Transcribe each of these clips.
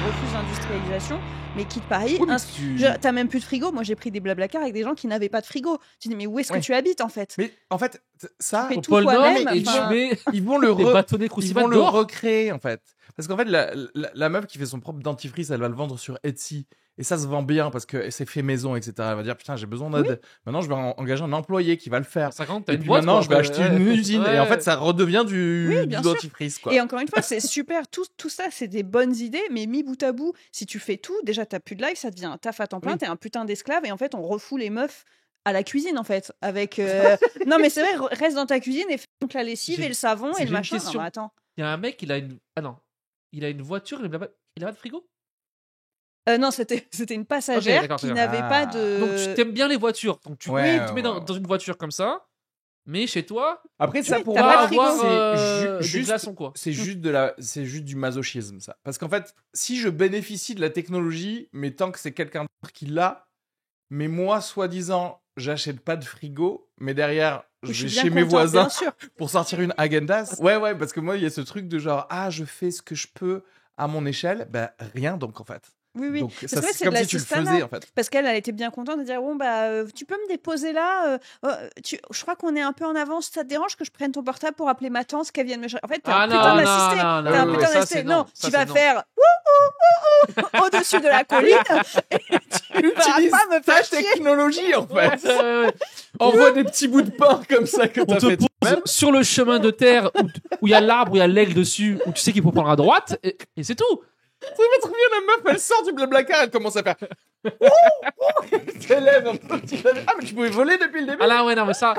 Refuse l'industrialisation, mais quitte Paris, Oui, t'as même plus de frigo. Moi, j'ai pris des Blablacar avec des gens qui n'avaient pas de frigo. Tu dis, mais où est-ce que tu habites en fait? Mais en fait, ça, Tu fais Au tout pôle Nord, toi-même, et tu enfin, mets ils vont le des bâtonnets crucifères dehors. recréer en fait. Parce qu'en fait, la meuf qui fait son propre dentifrice, elle va le vendre sur Etsy. Et ça se vend bien parce que c'est fait maison, etc. Elle va dire putain, j'ai besoin d'aide. Maintenant, je vais engager un employé qui va le faire. 50, t'as Et une puis boîte, maintenant, quoi, je vais acheter une usine. Ouais. Et en fait, ça redevient du bien sûr. dentifrice, quoi. Et encore une fois, c'est super. Tout ça, c'est des bonnes idées, mais mis bout à bout, si tu fais tout, déjà, t'as plus de life, ça devient un taf à temps plein, Oui. t'es un putain d'esclave, et en fait, on refoule les meufs à la cuisine, en fait. Avec. Non, mais c'est vrai, reste dans ta cuisine et fais donc la lessive J'ai- et le savon j'ai et le une machin. Non, question. mais attends. Il y a un mec, il a une. Ah non. Il a une voiture, il a pas de frigo? Non, c'était une passagère Ok, d'accord, qui très bien. n'avait pas de. Donc tu t'aimes bien les voitures. Donc tu Ouais, te mets dans une voiture comme ça, mais chez toi, Après, ça Oui, pour t'as moi, pas de frigo. avoir c'est des glaçons, quoi. c'est juste du masochisme, ça. Parce qu'en fait, si je bénéficie de la technologie, mais tant que c'est quelqu'un d'autre qui l'a, mais moi, soi-disant, j'achète pas de frigo, mais derrière, Je je suis vais bien chez mes contente, voisins bien sûr. pour sortir une Häagen-Dazs. Ouais, parce que moi, il y a ce truc de genre, ah, je fais ce que je peux à mon échelle. Ben, rien donc, en fait. Oui. Donc, Parce ça, que ouais, c'est comme si tu le c'est ça, faisais, là. en fait. Parce qu'elle était bien contente de dire bon bah tu peux me déposer là. Je crois qu'on est un peu en avance. Ça te dérange que je prenne ton portable pour appeler ma tante qu'elle vienne me chercher. En fait, t'es un putain d'assisté. T'es un non, putain ça, d'assisté. c'est Non, ça, tu vas c'est faire au-dessus de la colline. Et tu vas Utilise pas me ta faire chier. technologie, en fait. Ouais. Envoie des petits bouts de pain comme ça que On t'as te fait pose toi-même. sur le chemin de terre où il y a l'arbre, où il y a l'aigle dessus, où tu sais qu'il faut prendre à droite, et c'est tout. Ça va trop bien, la meuf, elle sort du Blablacar, elle commence à faire. T'élèves un peu. Ah, mais tu pouvais voler depuis le début. Ah là, ouais, non, mais ça.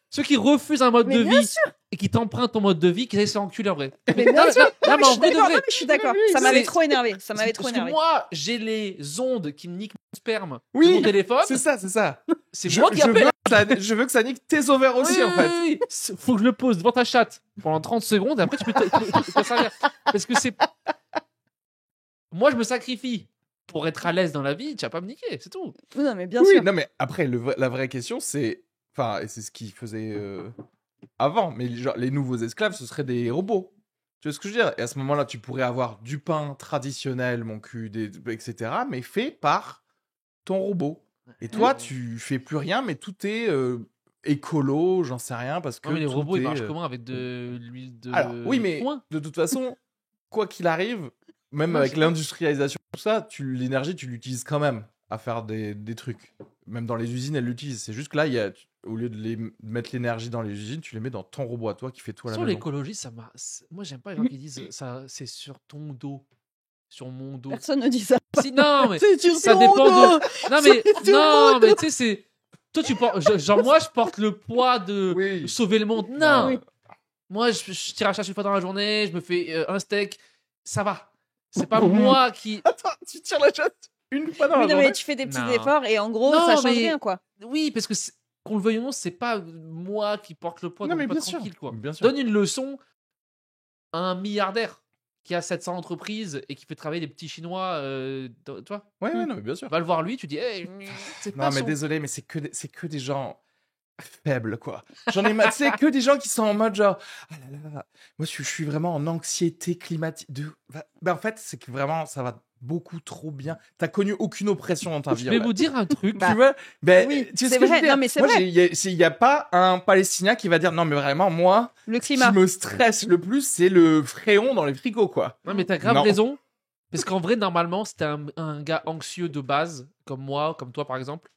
Ceux qui refusent un mode Mais de bien vie et qui t'empruntent ton mode de vie, qui essaient de s'enculer en vrai. Mais bien sûr. Non, mais je en suis vrai de d'accord. vrai. Non, mais je suis d'accord. Oui, Ça m'avait c'est- trop énervé. Ça m'avait trop Parce énervé. que moi, j'ai les ondes qui me niquent mon sperme Oui, de mon téléphone. C'est ça. C'est Je, moi qui je appelle. je veux que ça nique tes ovaires aussi, en fait. Oui. Faut que je le pose devant ta chatte pendant 30 secondes et après tu peux t'en servir. Parce que c'est. Moi, je me sacrifie pour être à l'aise dans la vie, tu vas pas me niquer, c'est tout. Oui, non, mais bien Oui, sûr. non, mais après, la vraie question, c'est. Enfin, et c'est ce qu'ils faisaient avant, mais genre, les nouveaux esclaves, ce seraient des robots. Tu vois ce que je veux dire? Et à ce moment-là, tu pourrais avoir du pain traditionnel, mon cul, etc., mais fait par ton robot. Et toi, tu fais plus rien, mais tout est écolo, j'en sais rien, parce que. Non, mais les tout robots, ils est, marchent comment? Avec de l'huile de. Alors, oui, mais foin. de toute façon, quoi qu'il arrive, même Non, avec je sais pas. l'industrialisation, tout ça, l'énergie, tu l'utilises quand même à faire des trucs. Même dans les usines, elles l'utilisent. C'est juste que là, au lieu de mettre l'énergie dans les usines, tu les mets dans ton robot à toi qui fait tout à la Sur maison. l'écologie, moi, j'aime pas les gens qui disent ça, c'est sur ton dos. Sur mon dos. Personne ne dit ça. Si, non, mais C'est sur ça ton dépend dos. de. Non, mais, C'est sur non, mon mais tu sais, c'est. Toi, tu portes. Genre, moi, je porte le poids de Oui. sauver le monde. Non! Oui. Moi, je tire à la chasse une fois dans la journée, je me fais un steak. Ça va. C'est pas moi qui. Attends, tu tires la chatte une fois dans Oui, la non, journée. mais tu fais des petits Non. efforts et en gros, Non, ça change mais- rien, quoi. Oui, parce que qu'on le veuille ou non, c'est pas moi qui porte le poids, Non, donc mais pas bien sûr. tranquille, quoi. Bien sûr. Donne une leçon à un milliardaire qui a 700 entreprises et qui fait travailler des petits Chinois, tu vois. Ouais, non, mais bien sûr. Va le voir lui, tu dis, hey, c'est pas Non, mais son- désolé, mais c'est que des gens faibles, quoi. J'en ai marre. C'est que des gens qui sont en mode genre, ah là là, moi je suis vraiment en anxiété climatique. En fait, c'est que vraiment, ça va beaucoup trop bien. T'as connu aucune oppression dans ta vie. Je vais en fait. vous dire un truc. Bah, Tu vois? Ben, oui, tu sais c'est ce que je vrai. veux dire? Non, mais c'est Moi, vrai. il y a pas un Palestinien qui va dire, non, mais vraiment, moi, Le ce qui climat. me stresse le plus, c'est le fréon dans les frigos, quoi. Non, mais t'as grave Non. raison. Parce qu'en vrai, normalement, si t'es un gars anxieux de base, comme moi, comme toi par exemple,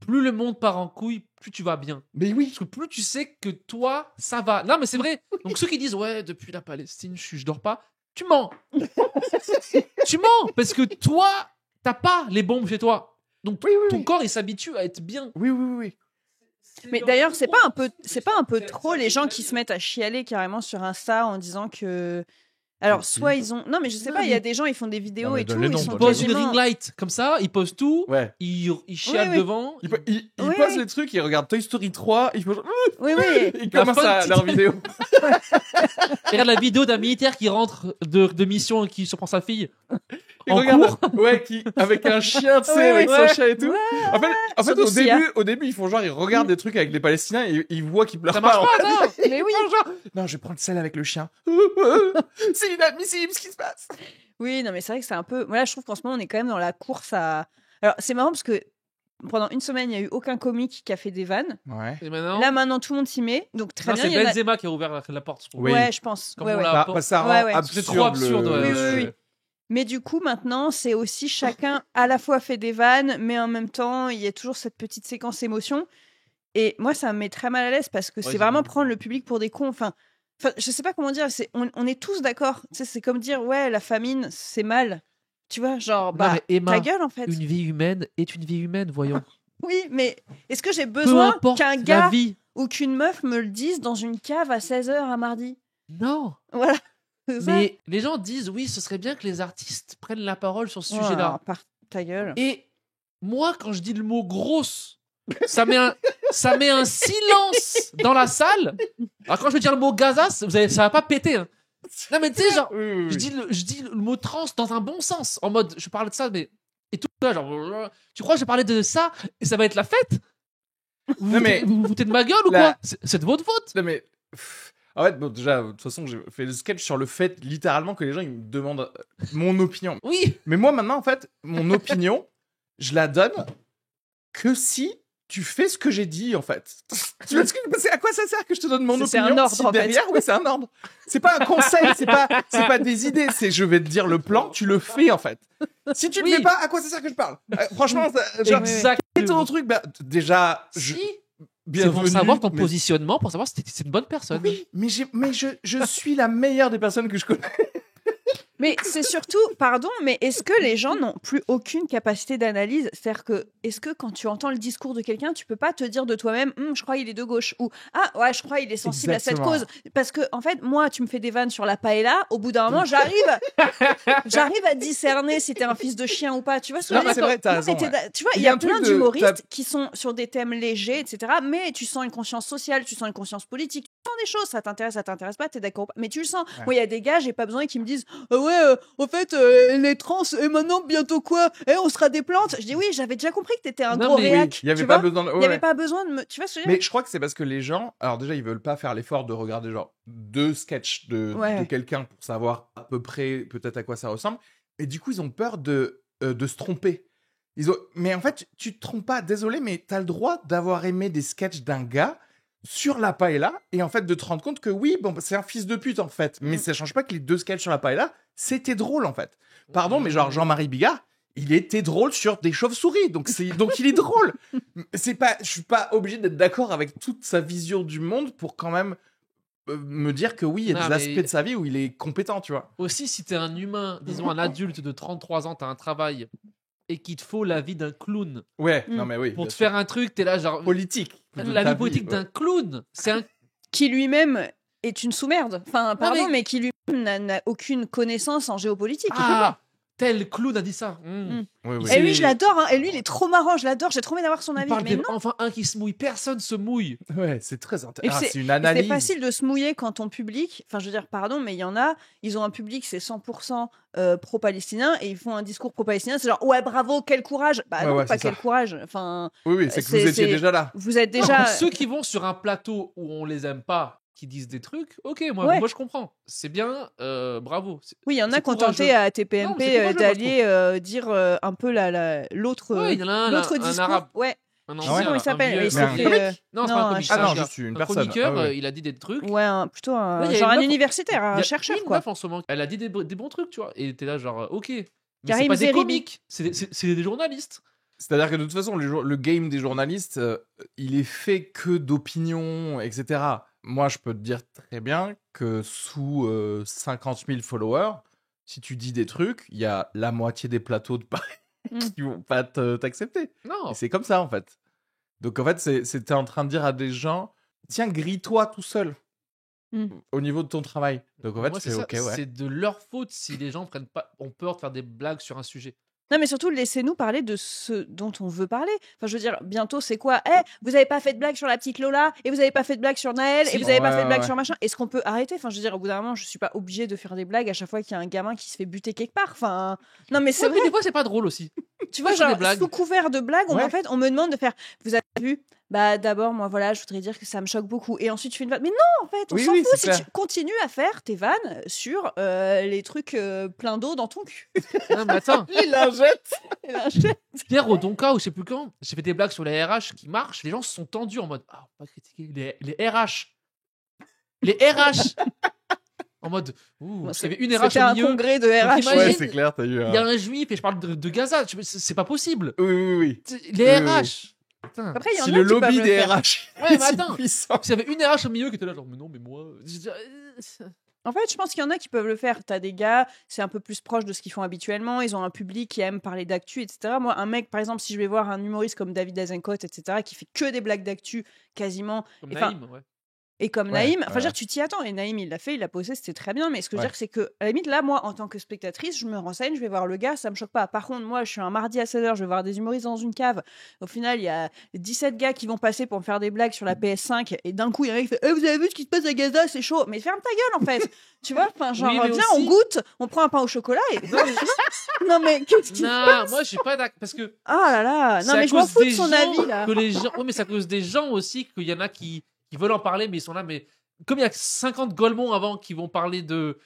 plus le monde part en couille, plus tu vas bien. Mais oui. Parce que plus tu sais que toi, ça va. Non, mais c'est vrai. Donc ceux qui disent, ouais, depuis la Palestine, je dors pas, tu mens. Tu mens. Parce que toi, t'as pas les bombes chez toi. Donc Oui, oui, ton oui. corps, il s'habitue à être bien. Oui, oui, oui. Mais d'ailleurs, c'est pas un peu trop les gens qui se mettent à chialer carrément sur Insta en disant que Alors, Aussi. soit ils ont. Non, mais je sais Non, pas, il y a mais- des gens, ils font des vidéos Non, mais et tout. donne les Ils noms, sont donne les Pose une quasiment- ring light comme ça, il pose tout, Ouais. il chiale Oui. devant. Il Oui, pose oui. les trucs, il regarde Toy Story 3, il Oui. commence fin de leur vidéo. Il regarde la vidéo d'un militaire qui rentre de mission et qui surprend sa fille. Il En regarde, cours. ouais, avec un chien, tu sais, Ouais, avec ouais. son chat et tout. Ouais. En fait, Surtout s'il y a- au début, ils font genre, ils regardent des trucs avec les Palestiniens et ils voient qu'ils pleurent Ça marche pas. pas, non. Mais oui. Non, je vais prendre celle avec le chien. C'est inadmissible ce qui se passe. Oui, non, mais c'est vrai que c'est un peu. Moi, là, je trouve qu'en ce moment, on est quand même dans la course à. Alors, c'est marrant parce que pendant une semaine, il n'y a eu aucun comique qui a fait des vannes. Ouais. Et maintenant, Là, maintenant, tout le monde s'y met. Donc, très non, bien. c'est il y en a- Benzema qui a ouvert la porte, je trouve. Oui. Ouais, je pense. Comme Ouais, on ouais. l'a- Ça rend Ouais, ouais. absurde. C'est trop absurde, ouais. Oui, oui, oui. Mais du coup, maintenant, c'est aussi chacun à la fois fait des vannes, mais en même temps, il y a toujours cette petite séquence émotion. Et moi, ça me met très mal à l'aise parce que c'est j'ai vraiment vu. prendre le public pour des cons. Enfin, je sais pas comment dire. On est tous d'accord. Tu sais, c'est comme dire, ouais, la famine, c'est mal. Tu vois, genre, Non, bah, mais Emma, ta gueule, en fait. Une vie humaine est une vie humaine, voyons. Oui, mais est-ce que j'ai Peu besoin importe qu'un la gars vie. ou qu'une meuf me le dise dans une cave à 16h un mardi? Non. Voilà. C'est ça. Mais les gens disent, oui, ce serait bien que les artistes prennent la parole sur ce Oh, sujet-là. alors, par ta gueule. Et moi, quand je dis le mot grosse, ça met un silence dans la salle. Alors quand je vais dire le mot Gaza, ça va pas péter. Hein. Non mais tu sais, genre, je dis le mot trans dans un bon sens, en mode, je parle de ça, mais et tout ça, genre, tu crois que je parlais de ça et ça va être la fête? Non, mais- Vous vous foutez de ma gueule ou La- quoi? C'est de votre faute. Non, mais. En fait, bon, déjà, de toute façon, j'ai fait le sketch sur le fait, littéralement, que les gens ils me demandent mon opinion. Oui. Mais moi, maintenant, en fait, mon opinion, je la donne que si tu fais ce que j'ai dit, en fait. Tu vois ce que parce que à quoi ça sert que je te donne mon C'est opinion un ordre, si en fait. derrière, ouais, c'est un ordre. C'est pas un conseil, c'est pas des idées, c'est je vais te dire le plan, tu le fais, en fait. Si tu le Oui. fais pas, à quoi ça sert que je parle Franchement, genre, quel est ton truc bah, déjà, Si. C'est bienvenue. pour savoir ton mais- positionnement, pour savoir si c'est une bonne personne. Oui, mais je suis la meilleure des personnes que je connais. Mais c'est surtout, pardon, mais est-ce que les gens n'ont plus aucune capacité d'analyse? C'est-à-dire que, est-ce que quand tu entends le discours de quelqu'un, tu peux pas te dire de toi-même, je crois qu'il est de gauche, ou ah ouais, je crois il est sensible à cette Exactement. cause, parce que en fait, moi, tu me fais des vannes sur la paella, au bout d'un moment, j'arrive à discerner si t'es un fils de chien ou pas. Tu vois ce que Non, je veux c'est dire? vrai, t'as Non, raison, mais ouais. tu vois, il Il y y a a un truc plein de- d'humoristes qui sont sur des thèmes légers, etc. Mais tu sens une conscience sociale, tu sens une conscience politique, tu sens des choses, ça t'intéresse pas, t'es d'accord ou pas, mais tu le sens. Ouais. Moi, il y a des gars, j'ai pas besoin qu'ils me disent, au fait, les trans, et maintenant, bientôt quoi? On sera des plantes. Je dis oui, j'avais déjà compris que t'étais un Non, gros mais réac. Il y avait tu pas vois. besoin de... Il y avait pas besoin de me. Tu vois ce que je veux dire? Mais je crois que c'est parce que les gens, alors déjà, ils veulent pas faire l'effort de regarder genre 2 sketchs Ouais. de quelqu'un pour savoir à peu près peut-être à quoi ça ressemble. Et du coup, ils ont peur de se tromper. Mais en fait, tu te trompes pas. Désolé, mais t'as le droit d'avoir aimé des sketchs d'un gars sur la paella et en fait de te rendre compte que oui, bon, c'est un fils de pute en fait. Mais ça change pas que les 2 sketchs sur la paella, c'était drôle en fait. Pardon, mais genre Jean-Marie Bigard, il était drôle sur des chauves-souris, donc il est drôle. Je suis pas obligé d'être d'accord avec toute sa vision du monde pour quand même me dire que oui, il y a Non, des mais- aspects de sa vie où il est compétent, tu vois. Aussi, si t'es un humain, disons un adulte de 33 ans, t'as un travail et qu'il te faut la vie d'un clown Ouais, Mm. non mais oui. pour bien te sûr. faire un truc, t'es là genre politique. la Ta vie politique ouais. d'un clown. C'est un Qui lui-même est une sous-merde. Enfin, pardon, mais- mais qui lui-même n'a aucune connaissance en géopolitique. tel clown a dit ça. Oui, oui. Et lui, c'est- je l'adore. Hein. Et lui, il est trop marrant. Je l'adore. J'ai trop envie d'avoir son Il avis. parle Mais non. enfin un qui se mouille, personne se mouille. Ouais, c'est très Et intéressant. puis C'est une C'est analyse. facile de se mouiller quand ton public, enfin je veux dire pardon, mais il y en a, ils ont un public c'est 100% pro-palestinien et ils font un discours pro-palestinien, c'est genre ouais bravo, quel courage. Bah Ouais, non, ouais, pas c'est quel ça. courage. Enfin, Oui, oui, c'est que vous c'est- étiez c'est- déjà là. vous êtes Non, déjà. ceux qui vont sur un plateau où on les aime pas, qui disent des trucs, ok, moi Ouais. je comprends. C'est bien, bravo. Oui, il y en a c'est qui ont courageux. tenté à Non, TPMP mais c'est courageux, moi, d'aller dire un peu l'autre Ouais, il y en a un, l'autre un discours. arabe. Ouais. Un Je sais ancien, comment il un s'appelle. vieux- Il s'est Mais un fait, comique Non, c'est non, pas un un comique. Ah c'est non, un gars. juste une Un personne. chroniqueur, Ah ouais. il a dit des trucs. ouais, plutôt un Ouais, il y a genre une un meuf- universitaire, Il y un a chercheur une quoi. meuf en ce moment, elle a dit des bons trucs, tu vois. Et t'es là genre, ok. Mais Karim c'est pas des Zeribi. comiques, c'est des journalistes. C'est-à-dire que de toute façon, le game des journalistes, il est fait que d'opinions, etc. Moi, je peux te dire très bien que sous 50 000 followers, si tu dis des trucs, il y a la moitié des plateaux de Paris Mm. qui vont pas t'accepter. Non. Et c'est comme ça, en fait. Donc, en fait, c'était en train de dire à des gens, tiens, grille-toi tout seul. au niveau de ton travail. Donc en fait, Moi, tu c'est fais ça, ok, ouais. c'est de leur faute si les gens ont peur de faire des blagues sur un sujet. Non, mais surtout, laissez-nous parler de ce dont on veut parler. Enfin, je veux dire, bientôt, c'est quoi? Vous avez pas fait de blague sur la petite Lola, et vous avez pas fait de blague sur Naël, et Si. vous avez pas fait de blague Ouais. sur machin. Est-ce qu'on peut arrêter? Enfin, je veux dire, au bout d'un moment, je suis pas obligée de faire des blagues à chaque fois qu'il y a un gamin qui se fait buter quelque part. Enfin, non, mais c'est Ouais, vrai. mais des fois, c'est pas drôle aussi. Tu vois, je fais des genre, blagues. sous couvert de blagues, Ouais. en fait, on me demande de faire. Vous avez vu? Bah, d'abord, moi, voilà, je voudrais dire que ça me choque beaucoup. Et ensuite, tu fais une vanne. Mais non, en fait, on Oui, s'en oui, fout c'est si clair. tu continues à faire tes vannes sur les trucs pleins d'eau dans ton cul. Non, mais attends, Les lingettes. Et là, je- hier au Donka, ou je sais plus quand, j'ai fait des blagues sur les RH qui marchent. Les gens se sont tendus en mode ah, on va pas critiquer les RH. Les RH En mode ouh, Bon, il y avait une RH C'était au un milieu. congrès de RH. imagine- Ouais, c'est clair, t'as eu Il y a un juif et je parle de Gaza. C'est pas possible. Oui, oui, oui. Les Oui, RH. Putain. Après, il y en Si a le qui lobby peuvent le des faire. RH Ouais, mais est si attends. puissant. S'il y avait une RH au milieu qui était là, genre, mais non, mais moi. En fait, je pense qu'il y en a qui peuvent le faire. T'as des gars, c'est un peu plus proche de ce qu'ils font habituellement. Ils ont un public qui aime parler d'actu, etc. Moi, un mec, par exemple, si je vais voir un humoriste comme David Azencote, etc., qui fait que des blagues d'actu, quasiment, Comme Enfin, Naïm, ouais. et comme Ouais, Naïm, enfin, ouais. je veux dire, tu t'y attends. Et Naïm, il l'a fait, il l'a posé, c'était très bien. Mais ce que je veux Ouais. dire, c'est que, à la limite, là, moi, en tant que spectatrice, je me renseigne, je vais voir le gars, ça me choque pas. Par contre, moi, je suis un mardi à 16h, je vais voir des humoristes dans une cave. Au final, il y a 17 gars qui vont passer pour me faire des blagues sur la PS5. Et d'un coup, il y a un mec qui fait vous avez vu ce qui se passe à Gaza, c'est chaud. Mais ferme ta gueule, en fait. Tu vois, enfin, genre, Oui, mais viens, aussi- on goûte, on prend un pain au chocolat et. non, mais qu'est-ce qui. Non, moi, je suis pas d'accord. Parce que. Ah là là, c'est non, à mais je m'en cause fous de des son gens avis, là. Que les gens... Oui, mais c'est à cause des gens aussi qu'il y en a qui veulent en parler, mais ils sont là. Mais comme il y a 50 Golemons avant qui vont parler de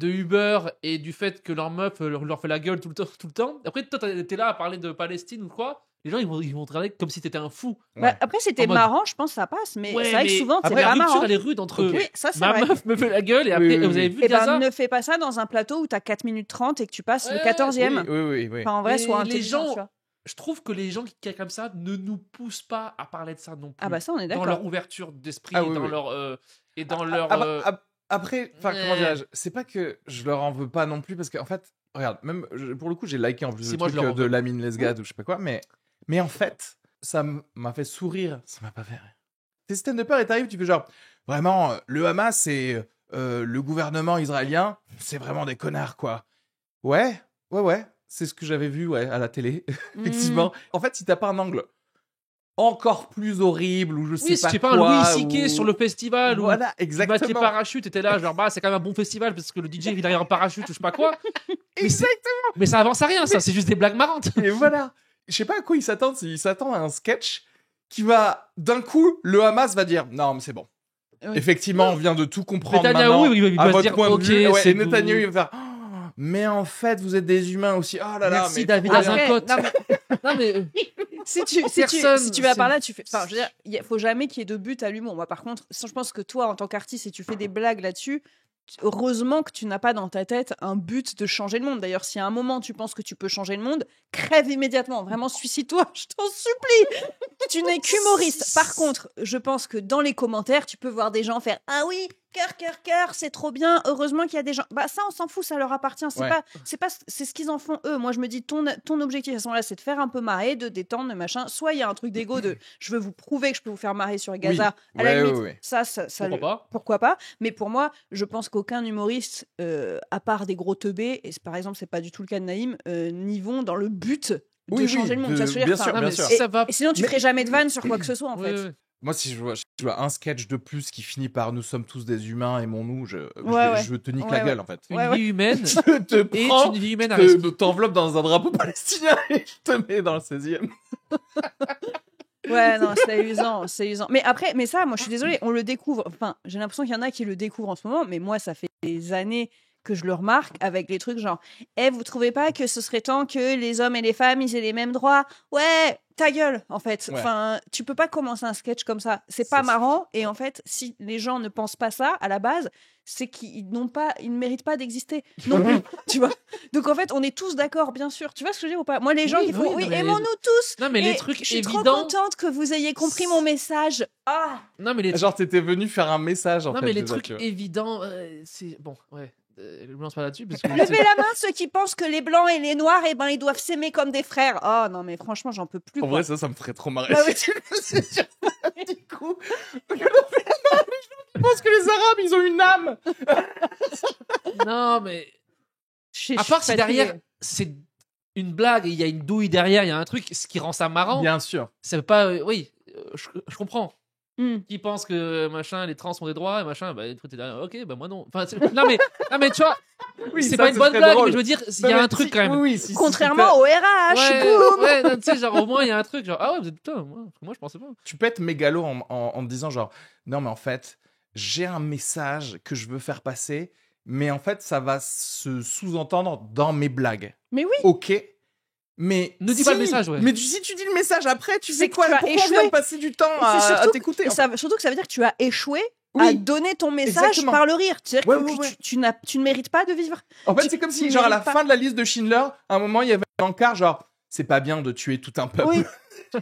Uber et du fait que leur meuf leur fait la gueule tout le temps. Après, toi, t'es là à parler de Palestine ou quoi. Les gens, ils vont te regarder comme si t'étais un fou. Bah, après, c'était En mode- marrant, je pense, ça passe. Mais Ouais, c'est vrai que mais souvent, c'est après, la pas rupture, marrant. elle est rude entre Ok. Oui, ça, c'est ma vrai. meuf me fait la gueule et après, Oui, oui, vous avez oui. vu Eh Gaza ben, ne fais pas ça dans un plateau où t'as 4 minutes 30 et que tu passes le Ouais, 14e. Oui, oui, oui. Enfin, en vrai, Mais soit les intelligent, gens- tu vois. Je trouve que les gens qui comme ça ne nous poussent pas à parler de ça non plus. Ah bah ça, on est dans d'accord. leur ouverture d'esprit, Ah oui, dans oui. leur et dans leur Après, enfin, Ouais. comment dirais-je, c'est pas que je leur en veux pas non plus, parce qu'en fait, regarde, même pour le coup, j'ai liké en plus Si, le moi, truc je leur en de veux. Lamine Lesgade ou je sais pas quoi, mais en fait, ça m'a fait sourire, ça m'a pas fait rire. Tes stand-uppers et t'arrives, tu fais genre, vraiment, le Hamas et le gouvernement israélien, c'est vraiment des connards, quoi. Ouais, c'est ce que j'avais vu, ouais, à la télé, effectivement. En fait, si t'as pas un angle encore plus horrible, ou je sais oui, si pas tu fais pas un quoi, Louis C.K. ou- sur le festival Voilà, ou tu battes les exactement. parachutes, t'étais là, genre bah c'est quand même un bon festival parce que le DJ il est derrière un parachute ou je sais pas quoi. Exactement. Mais ça avance à rien, ça, c'est juste des blagues marrantes. Et voilà. Je sais pas à quoi ils s'attendent. Ils s'attendent à un sketch qui va, d'un coup, le Hamas va dire non, mais c'est bon. Oui. Effectivement, on vient de tout comprendre Netanyahou, maintenant. il à va se votre dire point de ok, vue. Ouais, c'est et Netanyahou, il va faire mais en fait, vous êtes des humains aussi. Oh là là. Merci mais David trop bien. Azencote. non, mais Non mais si tu Personne, vas c'est- par là, tu fais. Enfin, je veux dire, il faut jamais qu'il y ait de but à l'humour. Moi, par contre, je pense que toi, en tant qu'artiste, si tu fais des blagues là-dessus, heureusement que tu n'as pas dans ta tête un but de changer le monde. D'ailleurs, si à un moment tu penses que tu peux changer le monde, crève immédiatement. Vraiment, suicide-toi, je t'en supplie. Tu n'es qu'humoriste. Par contre, je pense que dans les commentaires, tu peux voir des gens faire ah oui, cœur, c'est trop bien. Heureusement qu'il y a des gens. Bah ça, on s'en fout, ça leur appartient. Ouais. C'est ce qu'ils en font eux. Moi, je me dis ton objectif à ce moment-là, c'est de faire un peu marrer, de détendre, de machin. Soit il y a un truc d'ego de je veux vous prouver que je peux vous faire marrer sur Gaza. À la Ouais, limite, ouais. ça pourquoi pas. pourquoi pas. Mais pour moi, je pense qu'aucun humoriste, à part des gros teubés, et par exemple, c'est pas du tout le cas de Naïm, n'y vont dans le but de changer le monde. Tu vois ce que je veux dire bien sûr, Enfin, Non, bien mais sûr. si ça va et sinon, tu Mais- ferais jamais de vanne sur quoi que ce soit, en Ouais, fait. ouais. Moi, si je vois un sketch de plus qui finit par nous sommes tous des humains, aimons-nous, Ouais. je te nique Ouais, la ouais. gueule, en fait. Une Ouais, ouais. vie humaine Je te et prends, une vie humaine à risque. t'enveloppe dans un drapeau palestinien et je te mets dans le 16e. Ouais, non, c'est usant, c'est usant. Mais après, mais ça, moi, je suis désolée, on le découvre. Enfin, j'ai l'impression qu'il y en a qui le découvrent en ce moment, mais moi, ça fait des années que je le remarque avec les trucs genre, vous trouvez pas que ce serait temps que les hommes et les femmes, ils aient les mêmes droits? Ouais, ta gueule, en fait. Ouais. Enfin, tu peux pas commencer un sketch comme ça. C'est pas Ça, marrant. Et en fait, si les gens ne pensent pas ça à la base, c'est qu'ils ne méritent pas d'exister non plus, tu vois. Donc en fait, on est tous d'accord, bien sûr. Tu vois ce que je veux dire ou pas? Moi, les gens Oui, qui font, oui, oui, non, mais- aimons-nous tous. Non mais Et les trucs je suis trop évidents. contente que vous ayez compris mon message. Ah, Non mais les Genre, t'étais venu faire un message, en non fait. mais les déjà, trucs tu vois. évidents, c'est bon, ouais. Je me lance pas là-dessus parce que levez la main ceux qui pensent que les blancs et les noirs, eh ben, ils doivent s'aimer comme des frères. Oh non, mais franchement, j'en peux plus. En quoi. vrai, ça me ferait trop marrer. Bah oui. Si tu le faisais sur un petit coup. penses que les Arabes, ils ont une âme? Non, mais Je à suis part si fatiguée. derrière, c'est une blague et il y a une douille derrière, il y a un truc, ce qui rend ça marrant. Bien sûr. Ça veut pas. Oui, je comprends. Hmm. Qui pense que machin, les trans ont des droits et machin, bah, toi, t'es derrière, ok, bah moi non. Enfin, non, mais tu vois, Oui, c'est ça, pas une ce bonne serait blague, drôle. mais je veux dire, il y Non, a mais un truc si- quand même. Oui, oui, si Contrairement au RH, Ouais, boum. ouais, non, tu sais, genre au moins il y a un truc, genre ah ouais, vous êtes putain, moi je pensais pas. tu peux être mégalo en te disant genre non mais en fait j'ai un message que je veux faire passer mais en fait ça va se sous-entendre dans mes blagues. Mais oui. Ok, mais Ne dis pas le message, ouais. Mais si tu dis le message après, tu C'est fais que quoi? tu as Pourquoi échoué. on vient de passer du temps C'est à surtout- t'écouter? Et surtout que ça veut dire que tu as échoué Oui. à donner ton message Exactement. par le rire. C'est-à-dire Ouais, que ouais, ouais. tu ne mérites pas de vivre. En fait, tu- c'est comme tu si, genre, à la mérites pas. fin de la liste de Schindler, à un moment, il y avait un encart, genre, c'est pas bien de tuer tout un peuple. Oui,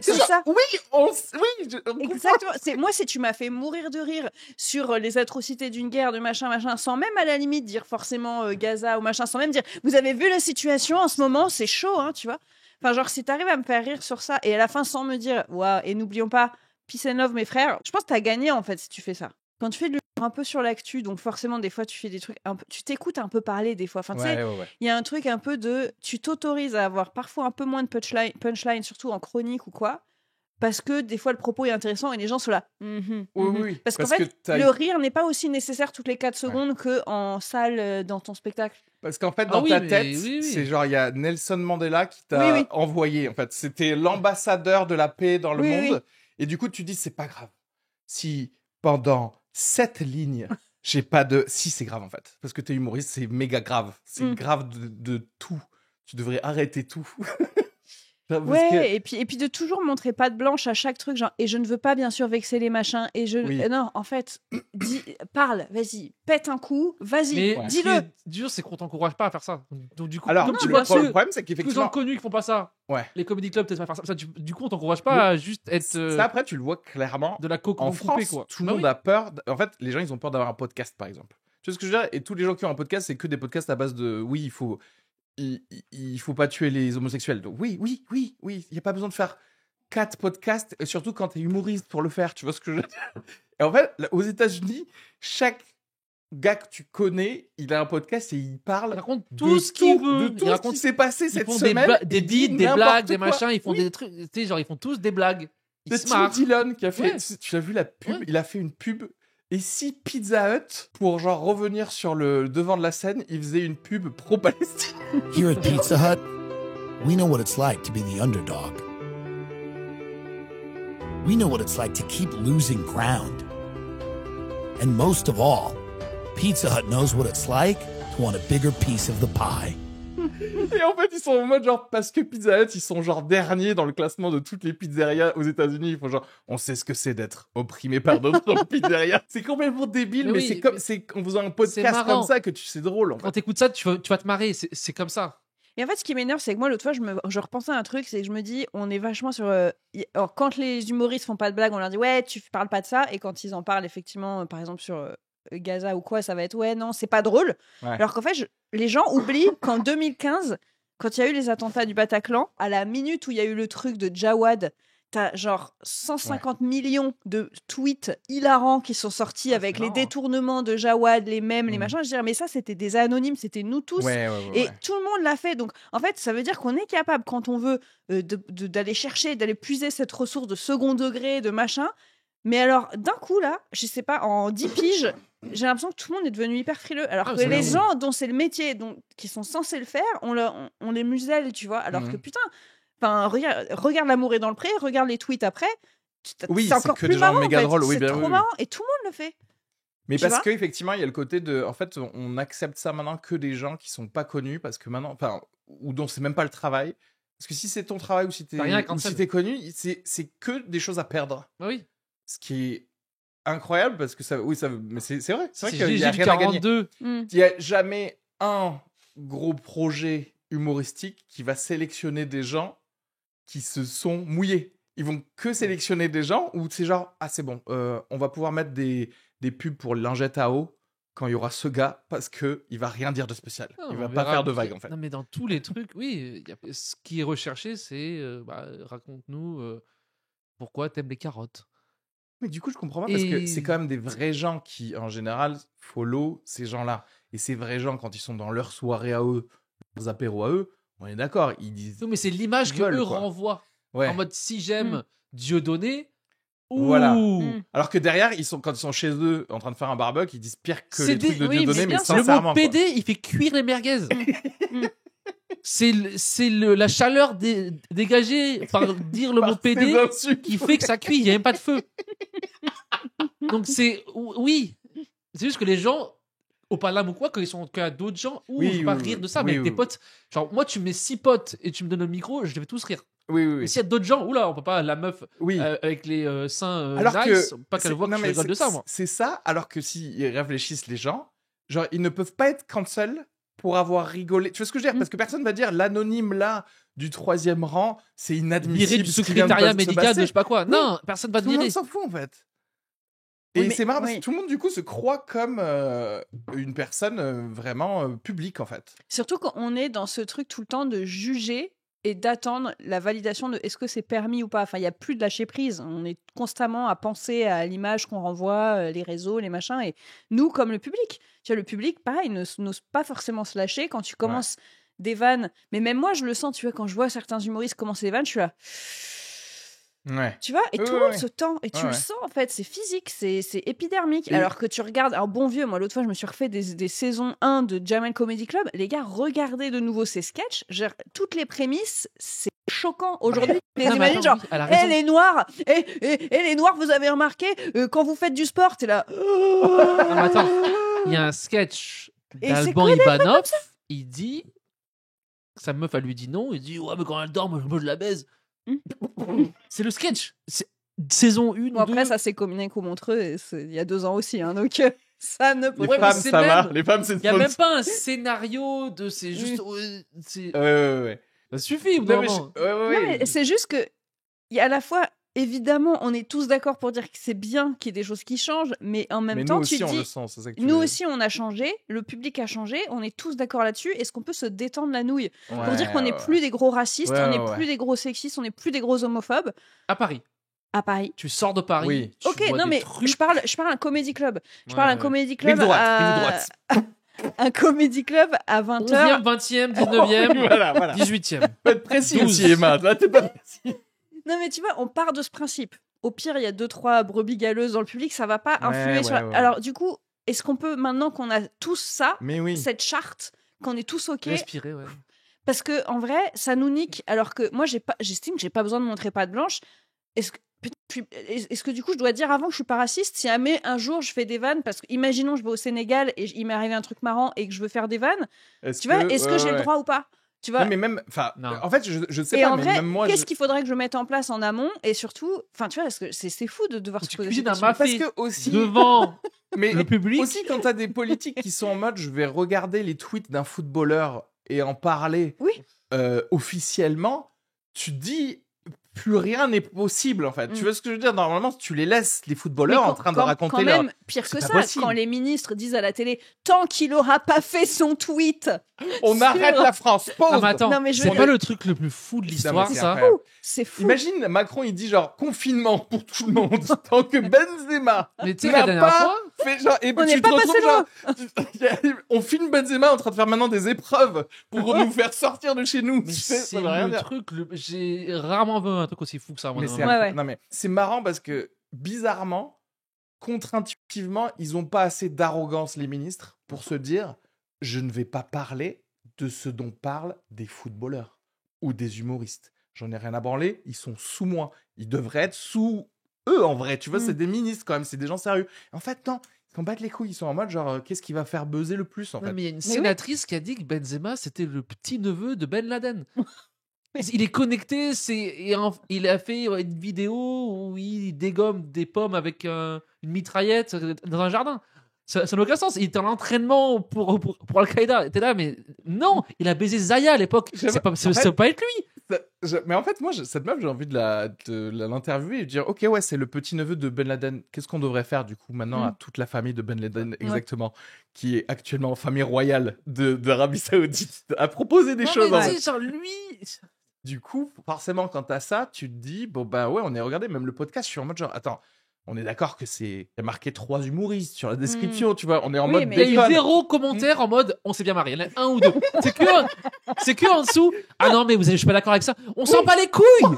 c'est Genre, ça. Oui, on comprend. Exactement. Moi, si tu m'as fait mourir de rire sur les atrocités d'une guerre, de machin, sans même à la limite dire forcément Gaza ou machin, sans même dire, vous avez vu la situation en ce moment, c'est chaud, hein, tu vois. Enfin, genre, si t'arrives à me faire rire sur ça et à la fin sans me dire, waouh, et n'oublions pas, peace and love, mes frères, je pense que t'as gagné en fait si tu fais ça. Quand tu fais de l'humour un peu sur l'actu, donc forcément, des fois, tu fais des trucs un peu, tu t'écoutes un peu parler des fois. Enfin, tu sais, Ouais. il y a un truc un peu de, tu t'autorises à avoir parfois un peu moins de punchline, surtout en chronique ou quoi. Parce que des fois le propos est intéressant et les gens sont là. Oui. Parce qu'en fait, t'as- le rire n'est pas aussi nécessaire toutes les 4 secondes que en salle dans ton spectacle. Parce qu'en fait, Ah dans oui, ta mais tête, oui. c'est genre, il y a Nelson Mandela qui t'a Oui. envoyé. En fait, c'était l'ambassadeur de la paix dans le Oui, monde. oui. Et du coup, tu dis, c'est pas grave. Si pendant 7 lignes, j'ai pas de. Si, c'est grave en fait. Parce que t'es humoriste, c'est méga grave. C'est grave de tout. Tu devrais arrêter tout. Parce Ouais, que- et puis de toujours montrer patte blanche à chaque truc, genre, et je ne veux pas bien sûr vexer les machins, et je. Oui. Non, en fait, parle, vas-y, pète un coup, vas-y, Mais ce qui dis-le. est dur, c'est qu'on t'encourage pas à faire ça. Donc du coup, Alors, comme tu le vois problème, c'est tous les gens qu'effectivement. connus qui font pas ça. Ouais. Les comedy clubs peut-être pas faire ça. Du coup, on t'encourage pas à juste être Ça, après, tu le vois clairement. de la coke En non coupée, France, quoi. tout le Bah monde oui. a peur. En fait, les gens, ils ont peur d'avoir un podcast, par exemple. Tu vois ce que je veux dire? Et tous les gens qui ont un podcast, c'est que des podcasts à base de oui, il faut pas tuer les homosexuels. Donc oui, il n'y a pas besoin de faire 4 podcasts, et surtout quand tu es humoriste pour le faire. Tu vois ce que je veux dire? Et en fait, là, aux États-Unis, chaque gars que tu connais, il a un podcast et il parle Par contre, de tout ce qu'il veut. de Il tout ce raconte- qui s'est passé Ils cette font semaine. des il dit beats, des n'importe blagues, des quoi. machins. Ils font Oui. des trucs. Tu sais, genre, ils font tous des blagues. Ils De se Tim marrent. Dillon qui a fait. Ouais. Tu as vu la pub? Ouais. Il a fait une pub. Et si Pizza Hut, pour genre revenir sur le devant de la scène, il faisait une pub pro-Palestine? Here at Pizza Hut, we know what it's like to be the underdog. We know what it's like to keep losing ground. And most of all, Pizza Hut knows what it's like to want a bigger piece of the pie. Et en fait, ils sont en mode genre, parce que Pizza Hut, ils sont genre derniers dans le classement de toutes les pizzerias aux États-Unis. Ils font genre, on sait ce que c'est d'être opprimé par d'autres pizzerias. C'est complètement débile, Mais mais oui, c'est comme, mais c'est en faisant un c'est podcast marrant. comme ça que c'est drôle. En Quand fait. t'écoutes ça, tu vas te marrer. C'est comme ça. Et en fait, ce qui m'énerve, c'est que moi, l'autre fois, je repensais à un truc, c'est que je me dis, on est vachement sur. Alors, quand les humoristes font pas de blagues, on leur dit, ouais, tu parles pas de ça. Et quand ils en parlent, effectivement, par exemple, sur Gaza ou quoi, ça va être, ouais, non, c'est pas drôle. Ouais. Alors qu'en fait, les gens oublient qu'en 2015, quand il y a eu les attentats du Bataclan, à la minute où il y a eu le truc de Jawad, t'as genre 150 millions de tweets hilarants qui sont sortis Ah, avec c'est les marrant. détournements de Jawad, les mèmes, les Mhm. machins. Je dirais, mais ça, c'était des anonymes, c'était nous tous. Ouais. Et tout le monde l'a fait. Donc, en fait, ça veut dire qu'on est capable, quand on veut, d'aller chercher, d'aller puiser cette ressource de second degré, de machin. Mais alors, d'un coup, là, je sais pas, en 10 piges, j'ai l'impression que tout le monde est devenu hyper frileux. Alors Ah, que c'est les vrai, gens dont c'est le métier, qui sont censés le faire, on les muselle, tu vois. Alors Mhm. que putain, regarde L'amour est dans le pré, regarde les tweets après. Oui, c'est c'est encore que plus des gens marrant. méga en fait. drôles, oui, c'est bien, trop oui, oui. marrant et tout le monde le fait. Mais Tu parce vois qu'effectivement, il y a le côté de. En fait, on accepte ça maintenant que des gens qui sont pas connus, parce que maintenant. Enfin, ou dont c'est même pas le travail. Parce que si c'est ton travail ou si t'es T'as rien à ou cancel. si t'es connu, c'est que des choses à perdre. Bah oui. Ce qui est incroyable, parce que ça. Oui, ça. Mais c'est vrai. C'est vrai C'est qu'il y GG a du rien à gagner. 42. Mm. Il n'y a jamais un gros projet humoristique qui va sélectionner des gens qui se sont mouillés. Ils vont que sélectionner des gens où c'est genre, ah c'est bon, on va pouvoir mettre des pubs pour lingettes à eau quand il y aura ce gars, parce qu'il va rien dire de spécial. Non, Il on va pas verra. faire de vagues, en fait. Non, mais dans tous les trucs, oui. Ce qui est recherché, c'est raconte-nous pourquoi t'aimes les carottes. Mais du coup, je comprends pas parce que Et- c'est quand même des vrais gens qui, en général, follow ces gens-là. Et ces vrais gens, quand ils sont dans leur soirée à eux, leurs apéros à eux, on est d'accord, ils disent. Non, mais c'est l'image Ils que veulent, eux quoi. renvoient. Ouais. En mode, si j'aime Dieudonné, ouh, Voilà. Mm. Alors que derrière, quand ils sont chez eux en train de faire un barbecue, ils disent pire que C'est les trucs des- de oui, Dieudonné, mais mais bien sûr. le sincèrement. mot quoi. PD, il fait cuire les merguez. Mm. C'est la chaleur dégagée par dire le mot Par ces PD insultes. qui fait que ça cuit, il n'y a même pas de feu. Donc oui, c'est juste que les gens, au Palam ou quoi, quand il y a d'autres gens, Oui, je peux pas oui, rire oui. de ça, Oui, mais avec oui, tes oui. potes, genre moi tu mets 6 potes et tu me donnes le micro, je vais tous rire. Oui, oui, Mais oui. s'il y a d'autres gens, oula, on peut pas, la meuf Oui. avec les seins Alors nice, que pas qu'elle voit que non, je mais rigole de ça, moi. C'est ça, alors que s'ils réfléchissent les gens, genre ils ne peuvent pas être cancel pour avoir rigolé. Tu vois ce que je veux dire? Parce que personne va dire l'anonyme là du 3e rang, c'est inadmissible. Virer du ce qui vient de secrétariat se médical passer. de je sais pas quoi. Oui. Non, personne va te Tout le virer. monde s'en fout en fait. Oui, Et mais- c'est marrant parce oui. que tout le monde du coup se croit comme une personne vraiment publique en fait. Surtout quand on est dans ce truc tout le temps de juger et d'attendre la validation de est-ce que c'est permis ou pas. Enfin, il n'y a plus de lâcher prise. On est constamment à penser à l'image qu'on renvoie, les réseaux, les machins. Et nous, comme le public, tu vois, le public, pareil, n'ose pas forcément se lâcher quand tu commences des vannes. Mais même moi, je le sens, tu vois, quand je vois certains humoristes commencer des vannes, je suis là. Ouais. Tu vois, et Oui, tout le oui, monde oui. se tend, et tu Ouais, le ouais. sens en fait, c'est physique, c'est épidermique. Et- Alors que tu regardes un bon vieux, moi l'autre fois je me suis refait des saisons 1 de Jamel Comedy Club, les gars, regardez de nouveau ces sketchs, toutes les prémices, c'est choquant. Aujourd'hui, les Non, mais imagines attends, genre, oui, elle a eh raison. les noirs, les noirs, vous avez remarqué, quand vous faites du sport, t'es là. Non, mais attends, il y a un sketch Et c'est d'Alban que des Ivanov, il dit, sa meuf, elle lui dit non, il dit ouais, mais quand elle dort, moi je la baise. C'est le sketch. C'est saison 1 Bon, après, 2. ça c'est Communique ou Montreux, et il y a 2 ans aussi, hein, donc ça ne peut Les Ouais, mais femmes, c'est ça même- va. Les femmes, c'est Il y a même pas un scénario de c'est juste c'est Ouais. ça suffit au bout Non, d'un mais moment. Non, mais c'est juste que, il y a à la fois, évidemment, on est tous d'accord pour dire que c'est bien qu'il y ait des choses qui changent, mais en même Mais temps, nous aussi, tu on dis, le sent. C'est ça que tu nous veux aussi, on a changé, le public a changé, on est tous d'accord là-dessus. Est-ce qu'on peut se détendre la nouille dire. pour dire qu'on n'est plus des gros racistes, Ouais, on n'est ouais, plus des gros sexistes, on n'est plus des gros homophobes À Paris, à Paris? tu sors de Paris. Oui. Tu Ok, vois non des mais trucs. je parle à un comédie club. Je Ouais, parle à un ouais. comédie club Rive droite, à... rive droite. un comédie club à 20h. 11e, 20e, 19e, Voilà. 18e. Faut être précis 12. aussi, Emma. Là, t'es pas précis. Non mais tu vois, on part de ce principe. Au pire, il y a 2-3 brebis galeuses dans le public, ça va pas influer sur... ouais. Alors du coup, est-ce qu'on peut, maintenant qu'on a tous ça, Mais oui. cette charte, qu'on est tous OK, Respirer, ouais. parce que en vrai, ça nous nique, alors que moi, j'estime que j'ai pas besoin de montrer patte blanche. Est-ce que... putain, est-ce que du coup je dois dire avant que je suis pas raciste si jamais un jour je fais des vannes parce que imaginons je vais au Sénégal et il m'est arrivé un truc marrant et que je veux faire des vannes, tu vois, est-ce que j'ai le droit ou pas, tu vois? Non, mais même. Enfin, Non. en fait, je sais Et pas, en mais vrai, même moi. qu'est-ce qu'il faudrait que je mette en place en amont et surtout, enfin tu vois, parce que c'est fou de devoir Faut se que tu poser cuisines ces un questions. Parce mafé que aussi. devant Mais le public. aussi, quand t'as des politiques qui sont en mode je vais regarder les tweets d'un footballeur et en parler Oui. officiellement, tu te dis plus rien n'est possible en fait. Mm. Tu vois ce que je veux dire? Normalement, tu les laisses les Mais footballeurs en train de raconter quand leur. même, pire C'est que pas ça, possible. quand les ministres disent à la télé tant qu'il aura pas fait son tweet, On arrête la France. Pause. Non, mais attends, Non, mais je c'est veux pas dire- le truc le plus fou de Non, l'histoire, mais c'est ça. incroyable. c'est fou. Imagine Macron, il dit genre confinement pour tout le monde tant que Benzema Mais tu sais, n'a la dernière pas fois, fait genre et On tu n'est te pas retrouves passé genre on filme Benzema en train de faire maintenant des épreuves pour nous faire sortir de chez nous. mais Tu sais, c'est ça veut rien le dire. truc, j'ai rarement vu un truc aussi fou que ça. moi, Mais dans c'est ma vie. Ouais, ouais. non mais c'est marrant parce que bizarrement, contre-intuitivement, ils ont pas assez d'arrogance les ministres pour se dire je ne vais pas parler de ce dont parlent des footballeurs ou des humoristes. J'en ai rien à branler, ils sont sous moi. Ils devraient être sous eux en vrai. Tu vois, c'est des ministres quand même, c'est des gens sérieux. En fait, non, ils s'en battent les couilles. Ils sont en mode genre qu'est-ce qui va faire buzzer le plus en Non, fait. mais il y a une oui. sénatrice qui a dit que Benzema c'était le petit neveu de Ben Laden. Il est connecté, il a fait une vidéo où il dégomme des pommes avec une mitraillette dans un jardin. Ça n'a aucun sens. Il était en entraînement pour Al-Qaïda. T'es là, mais non, il a baisé Zaya à l'époque. J'aime- Ça en fait- peut pas être lui. Mais en fait, moi, cette meuf, j'ai envie de l'interviewer et de dire, ok, ouais, c'est le petit neveu de Ben Laden. Qu'est-ce qu'on devrait faire du coup maintenant à toute la famille de Ben Laden exactement, qui est actuellement en famille royale d'Arabie Saoudite, à proposer des Non, choses. mais en tu vrai. sais, genre lui. Du coup, forcément, quand t'as ça, tu te dis, bon bah ouais, on est regardé même le podcast. Je suis en mode genre, attends, on est d'accord que c'est. Il y a marqué 3 humoristes sur la description, tu vois. On est en Oui, mode mais- Il y a eu déconne. 0 commentaire en mode on s'est bien marié. Il y en a un ou deux. C'est que en dessous. Ah non, mais je suis pas d'accord avec ça. On s'en bat les couilles.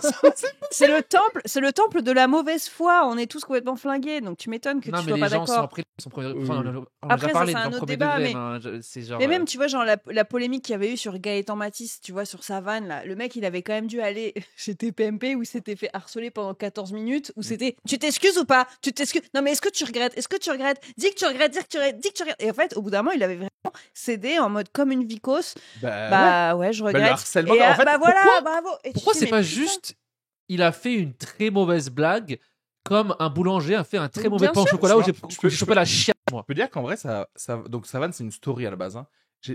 C'est le temple de la mauvaise foi. On est tous complètement flingués, donc tu m'étonnes que Non, tu mais sois les pas gens sont d'accord. après. Sont premiers... Oui, enfin, oui. on a Après, déjà ça, parlé c'est dans un le autre premier débat, degré. mais- C'est genre. Mais même, tu vois, genre la polémique qu'il y avait eu sur Gaëtan Matisse, tu vois, sur sa vanne, là, le mec, il avait quand même dû aller chez TPMP où il s'était fait harceler pendant 14 minutes, où c'était tu t'excuses ou pas? Tu t'excuses? Non, mais est-ce que tu regrettes? Est-ce que tu regrettes? Dis que tu regrettes, dis que tu regrettes, dis que tu regrettes. Et en fait, au bout d'un moment, il avait vraiment cédé en mode comme une vicose. Bah ouais, je le regrette. harcèlement, Et en fait, bah voilà, pourquoi- bravo. Et tu Pourquoi te c'est dis, pas mais juste il a fait une très mauvaise blague comme un boulanger a fait un très mauvais Bien pain au sûr. chocolat où Je peux- j'ai chopé la chiasse, moi. Je peux dire qu'en vrai, donc Savane, c'est une story à la base. Hein.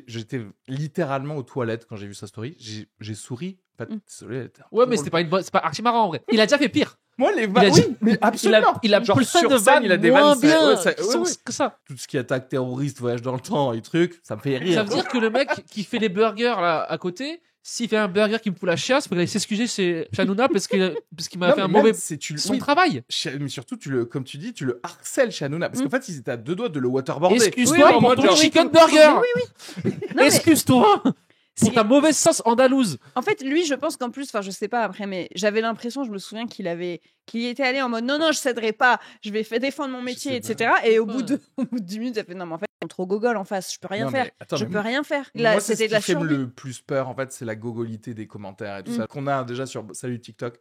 J'étais littéralement aux toilettes quand j'ai vu sa story. J'ai souri. En fait, désolé, elle était un Ouais, peu mais drôle. c'était pas une bonne, c'est pas archi marrant en vrai. Il a déjà fait pire. Moi, les a vannes. dit- Oui, mais absolument. Il a Genre, plein sur de scène, vannes il a des moins vannes. ça- bien ouais, ça- qui ouais, sont ouais. que ça. Tout ce qui attaque terroriste, voyage dans le temps et trucs, ça me fait rire. Ça veut dire que le mec qui fait les burgers là à côté, s'il fait un burger qui me fout la chiasse, il faudrait s'excuser chez Hanouna parce qu'il m'a Non, fait un mais même, mauvais c'est son oui, travail. mais surtout, comme tu dis, tu le harcèles chez Hanouna. Parce qu'en fait, ils étaient à 2 doigts de le waterboarder. Excuse-toi Oui, oui, pour moi, ton genre- chicken burger. Non, mais- Excuse-toi pour Si- ta mauvaise sauce andalouse. En fait, lui, je pense qu'en plus, enfin, je sais pas après, mais j'avais l'impression, je me souviens qu'il y était allé en mode non, je céderai pas, je vais défendre mon métier, sais etc. Et au Ouais. bout de 10 minutes, il a fait non, mais en fait, ils sont trop gogol en face, je peux rien Non, faire. mais attends, Je mais peux rien faire. Là, Moi, c'est ce c'était de la qui fait survie. le plus peur, en fait, c'est la gogolité des commentaires et tout Mm. ça qu'on a déjà sur Salut TikTok,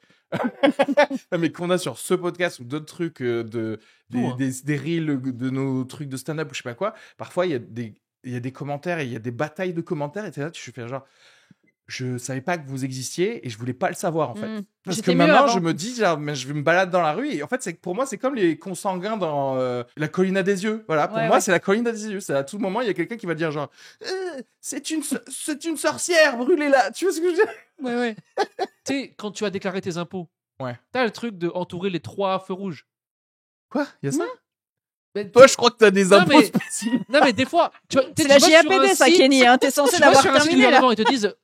Non, mais qu'on a sur ce podcast ou d'autres trucs Tout, hein. des reels de nos trucs de stand-up ou je sais pas quoi. Parfois, il y a des commentaires et il y a des batailles de commentaires et t'es là, tu fais genre, je savais pas que vous existiez et je voulais pas le savoir en fait. Mm. Parce que J'étais mieux maintenant, avant. je me dis, genre, mais je me balade dans la rue et en fait, pour moi, c'est comme les consanguins dans la colline à des yeux. Voilà, pour Ouais, moi, ouais. c'est la colline à des yeux. C'est à tout moment, il y a quelqu'un qui va dire genre, c'est une sorcière, brûlez-la. Tu vois ce que je veux dire? Ouais, ouais. Tu sais, quand tu as déclaré tes impôts, Ouais. t'as le truc de entourer les 3 feux rouges. Quoi? Il y a ça? Mais Toi, je crois que t'as des Non, impôts mais- spécifiques. Non, mais des fois, tu vois, C'est la JAPD, ça, Kenny. Hein. T'es censé Tu vas l'avoir sur un site du terminé là. gouvernement, ils te disent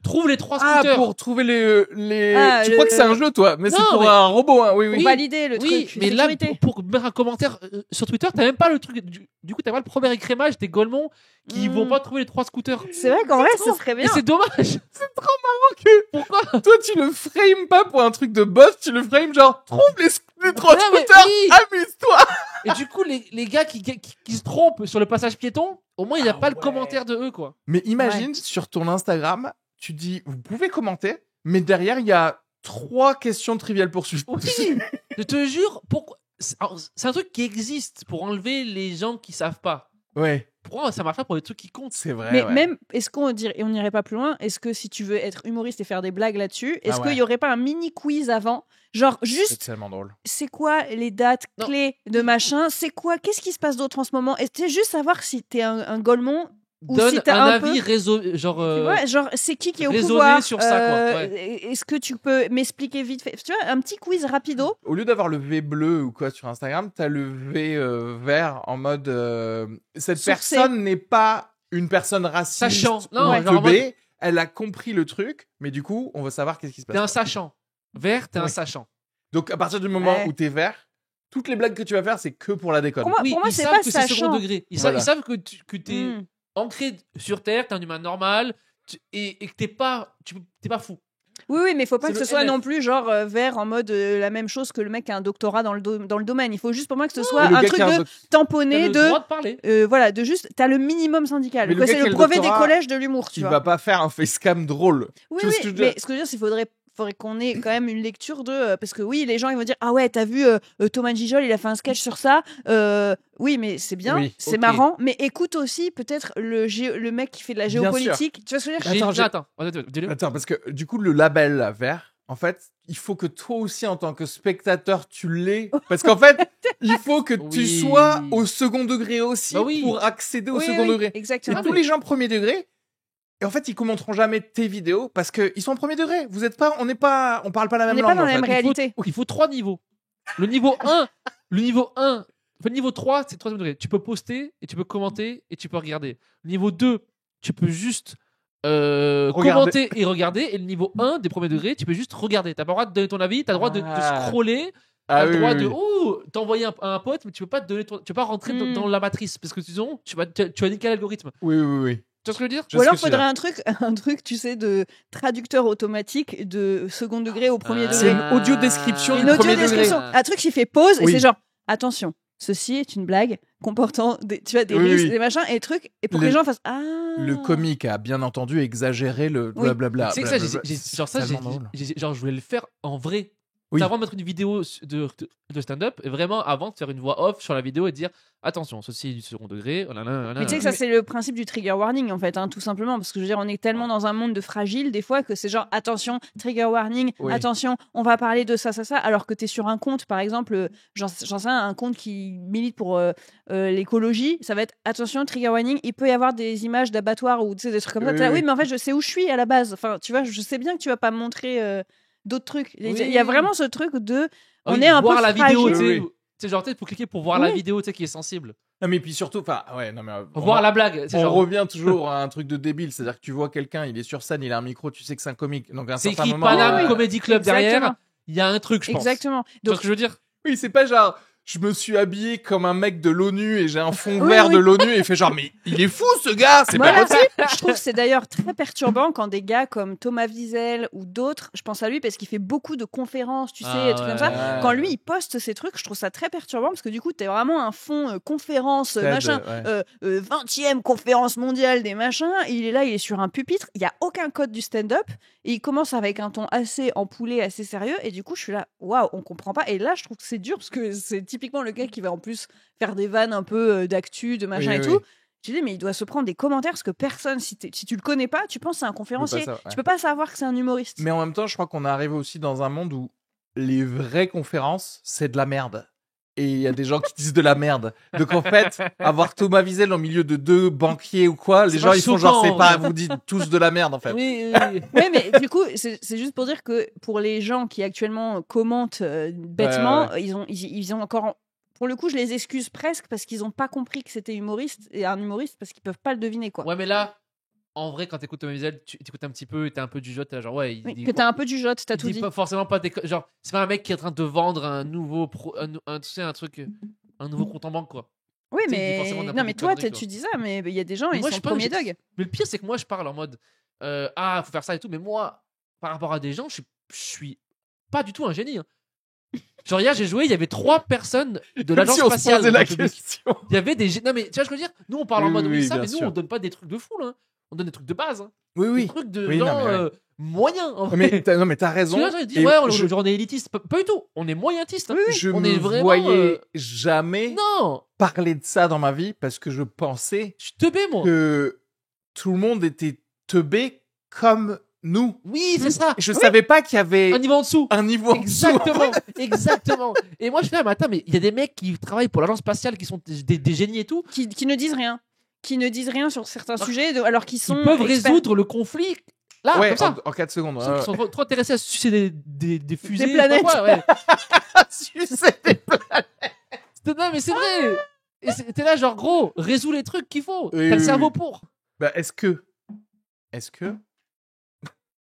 trouve les 3 Ah, scooters. pour trouver les... Ah, tu crois que c'est un jeu, toi? Mais c'est Non, pour mais- un robot, hein. Oui, Pour oui. valider le Oui, truc. mais là, sécurité. pour mettre un commentaire sur Twitter, t'as même pas le truc. Du coup, t'as pas le premier écrémage des Golemons qui Mm. vont pas trouver les 3 scooters. C'est vrai qu'en vrai, ce serait Et bien. c'est dommage. Pourquoi? Toi, tu le frames pas pour un truc de boss, tu le frames genre, trouve les 3 Non, mais scooters, oui. amuse-toi! Et du coup, les gars qui se trompent sur le passage piéton, au moins, il n'y a Ah pas le ouais. commentaire de eux, quoi. Mais imagine, sur ton Instagram, tu dis, vous pouvez commenter, mais derrière, il y a 3 questions triviales poursuivies. Oui, je te jure, pourquoi. C'est un truc qui existe pour enlever les gens qui savent pas. Ouais, Pourquoi ça marche pas pour les trucs qui comptent? c'est vrai. Mais ouais. même, est-ce qu'on dirait, et on n'irait pas plus loin, est-ce que si tu veux être humoriste et faire des blagues là-dessus, est-ce Ah qu'il ouais. y aurait pas un mini quiz avant? Genre, C'est juste, tellement drôle. c'est quoi les dates Non. clés de machin? C'est quoi? Qu'est-ce qui se passe d'autre en ce moment? Et c'est juste savoir si t'es un Golemon ou Donne si t'as un un avis peu. genre. Ouais, genre, c'est qui est au raisonner pouvoir? sur ça, quoi, Est-ce que tu peux m'expliquer vite fait? Tu vois, un petit quiz rapido. Au lieu d'avoir le V bleu ou quoi sur Instagram, t'as le V vert en mode cette Sourcé. personne n'est pas une personne raciste Sachant. ou Non, genre en teubée, elle a compris le truc, mais du coup, on veut savoir qu'est-ce qui se T'es un passe. sachant. Vert, t'es un Oui. sachant. Donc à partir du moment Ouais. où t'es vert, toutes les blagues que tu vas faire, c'est que pour la déconne. Pour moi, Oui, ils c'est savent pas que c'est second sachant. degré. Voilà. Ils savent que t'es Hmm. ancré sur Terre, t'es un humain normal et que t'es pas fou. Oui, oui, mais faut pas C'est que le ce soit NF. non plus genre vert en mode la même chose que le mec qui a un doctorat dans le domaine. Il faut juste pour moi que ce Et soit le un gars truc qui a un de doc- T'as tamponné le de droit de parler. voilà, de juste t'as le minimum syndical. Mais le Quoi, gars c'est qui a le le brevet doctorat, des collèges de l'humour, tu qui vois. va pas faire un facecam drôle. Oui, Tu vois oui, ce que je veux dire mais ce que je veux dire, c'est qu'il faudrait qu'on ait quand même une lecture de parce que oui, les gens ils vont dire ah ouais, t'as vu Thomas Gijol, il a fait un sketch sur ça. Oui, mais c'est bien, Oui, c'est ok. marrant, mais écoute aussi peut-être le mec qui fait de la Bien géopolitique. Tu vois ce que je veux dire? Attends, Dis-le. Attends, parce que du coup, le label là, vert, en fait, il faut que toi aussi, en tant que spectateur, tu l'aies. Parce qu'en fait, il faut que tu Oui. sois au second degré aussi Bah oui. pour accéder au Oui, second oui, degré. C'est exactement. tous les gens premier degré. Et en fait, ils commenteront jamais tes vidéos parce qu'ils sont en premier degré. Vous êtes pas, on parle pas la On même n'est langue. pas dans en la même fait. réalité. Il faut 3 niveaux. Le niveau 1, enfin, le niveau 3, c'est 3e degré. Tu peux poster et tu peux commenter et tu peux regarder. Le niveau 2, tu peux juste commenter et regarder. Et le niveau 1 des premiers degrés, tu peux juste regarder. T'as pas le droit de donner ton avis, t'as le droit de Ah. scroller T'as Ah le oui, droit oui, de oui. t'envoyer à un pote, mais tu peux pas te donner tu peux pas rentrer dans la matrice parce que sinon tu vas niquer l'algorithme. Oui, oui, oui. Tu vois ce que je veux dire? Je Ou sais alors, ce que tu veux faudrait un truc, tu sais, de traducteur automatique de second degré au premier C'est degré. une audio description Une du audio premier degré. description. Un truc qui fait pause et Oui. c'est genre, attention, ceci est une blague comportant des, tu vois, des Oui, risques, oui. des machins et trucs, et pour que Le- les gens fassent Ah. Le comique a bien entendu exagéré le Oui. blablabla. C'est que ça, blablabla. genre ça, tellement drôle. genre je voulais le faire en vrai. Oui. Avant de mettre une vidéo de stand-up, et vraiment avant de faire une voix off sur la vidéo et de dire attention, ceci est du second degré. Mais tu sais que ça, c'est le principe du trigger warning, en fait, hein, tout simplement. Parce que je veux dire, on est tellement dans un monde de fragile, des fois, que c'est genre, attention, trigger warning, Oui. attention, on va parler de ça, alors que tu es sur un compte, par exemple, j'en sais rien, un compte qui milite pour l'écologie, ça va être, attention, trigger warning, il peut y avoir des images d'abattoirs ou tu sais, des trucs comme ça. Oui, T'es là, oui. oui, mais en fait, je sais où je suis à la base. Enfin, tu vois, je sais bien que tu vas pas me montrer d'autres trucs. Oui. Il y a vraiment ce truc de, on Oui, est un peu voir la vidéo, tu fragile. sais. Oui. Tu sais, genre, peut-être faut cliquer pour voir la Oui. vidéo, tu sais, qui est sensible. Non, mais puis surtout, enfin, ouais, non, mais. Voir la blague. C'est On genre, revient toujours à un truc de débile, c'est-à-dire que tu vois quelqu'un, il est sur scène, il a un micro, tu sais que c'est un comique. Donc à un c'est certain écrit moment, Paname oui. Comedy Club Exactement. derrière. Il y a un truc, je pense. Exactement. Tu vois Donc, ce que je veux dire? oui, c'est pas genre, je me suis habillé comme un mec de l'ONU et j'ai un fond Oui, vert oui. de l'ONU et il fait genre, mais il est fou ce gars, c'est pas Voilà. possible. Je trouve que c'est d'ailleurs très perturbant quand des gars comme Thomas Wiesel ou d'autres, je pense à lui parce qu'il fait beaucoup de conférences, tu sais, Ah des trucs comme ça. ouais. Quand lui, il poste ces trucs, je trouve ça très perturbant parce que du coup, t'es vraiment un fond conférence, TED, machin, ouais. 20e conférence mondiale des machins. Il est là, il est sur un pupitre, il n'y a aucun code du stand-up et il commence avec un ton assez empoulé, assez sérieux. Et du coup, je suis là, waouh, on comprend pas. Et là, je trouve que c'est dur parce que c'est typiquement le gars qui va en plus faire des vannes un peu d'actu, de machin Oui, et oui, tout. oui. Je dis, mais il doit se prendre des commentaires parce que personne, si tu le connais pas, tu penses que c'est un conférencier. savoir, ouais. Tu peux pas savoir que c'est un humoriste. Mais en même temps, je crois qu'on est arrivé aussi dans un monde où les vraies conférences, c'est de la merde. Et il y a des gens qui disent de la merde. Donc en fait, avoir Thomas Wiesel au milieu de deux banquiers ou quoi, les C'est gens pas ils font genre, choquant, c'est pas, ouais. vous dites tous de la merde en fait. Oui, oui. Oui, mais du coup, c'est juste pour dire que pour les gens qui actuellement commentent bêtement, ils ont encore. Pour le coup, je les excuse presque parce qu'ils ont pas compris que c'était humoriste et un humoriste parce qu'ils peuvent pas le deviner quoi. Ouais, mais là, en vrai, quand t'écoutes Thomas Wiesel, tu écoutes un petit peu et t'es un peu du jeu, t'es genre, ouais, il Oui, dit que t'as un peu du jote, t'as il tout dit dit. pas forcément pas des genre, c'est pas un mec qui est en train de te vendre un nouveau tu sais, un truc, un nouveau compte en banque, quoi. Oui, Tu sais, il dit mais forcément n'importe non, mais quelle toi, connerie, tu dis ça, mais il y a des gens, Mais ils moi, sont je pense premier que dog. Mais le pire, c'est que moi, je parle en mode, faut faire ça et tout, mais moi, par rapport à des gens, je suis pas du tout un génie. Hein. Genre, hier, j'ai joué, il y avait 3 personnes de Comme l'agence si on se spatiale. posait dans la le public. question. Il y avait des. Non, mais tu vois ce que je veux dire? Nous, on parle en Oui, mode, oui, oui, ça, bien mais nous, sûr. on donne pas des trucs de fou, là. On donne des trucs de base. Hein. Oui, Des oui. trucs de Oui, non, gens mais ouais. moyens. En Mais fait. non, mais t'as Tu raison. vois, ils disent, Et ouais, je on est élitiste. Pas du tout. On est moyentiste. Hein. je on me est vraiment, voyais jamais Non, parler de ça dans ma vie parce que je pensais je suis teubé, moi. que tout le monde était teubé comme nous. Oui, c'est ça. Je savais pas qu'il y avait Un niveau en dessous. un niveau en dessous. Exactement, exactement. Et moi, je fais, mais attends, mais il y a des mecs qui travaillent pour l'agence spatiale qui sont des génies et tout. Qui ne disent rien. Qui ne disent rien sur certains sujets, alors qu'ils sont. Ils peuvent experts. résoudre le conflit. Là, Ouais, comme ça. en 4 secondes. Ils sont trop intéressés à sucer des fusées. Des je sais pas planètes. quoi, ouais. Sucer des Non, mais c'est vrai. Et t'es là, genre, gros, résous les trucs qu'il faut. Oui, T'as le oui, cerveau oui. pour. Bah, est-ce que